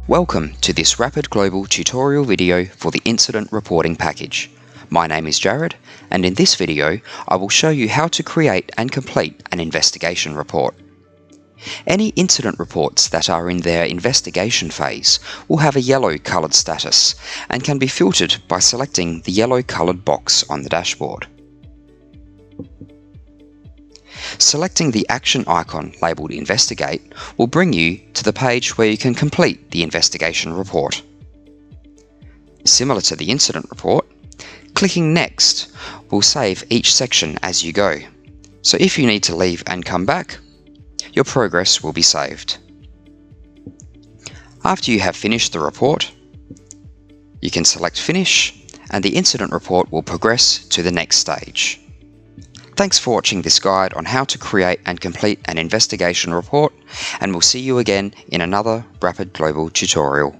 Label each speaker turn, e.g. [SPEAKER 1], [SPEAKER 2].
[SPEAKER 1] Welcome to this Rapid Global tutorial video for the Incident Reporting package. My name is Jared, and in this video I will show you how to create and complete an investigation report. Any incident reports that are in their investigation phase will have a yellow coloured status and can be filtered by selecting the yellow coloured box on the dashboard. Selecting the action icon labelled Investigate will bring you to the page where you can complete the investigation report. Similar to the incident report, clicking Next will save each section as you go, so if you need to leave and come back, your progress will be saved. After you have finished the report, you can select Finish and the incident report will progress to the next stage. Thanks for watching this guide on how to create and complete an investigation report, and we'll see you again in another Rapid Global tutorial.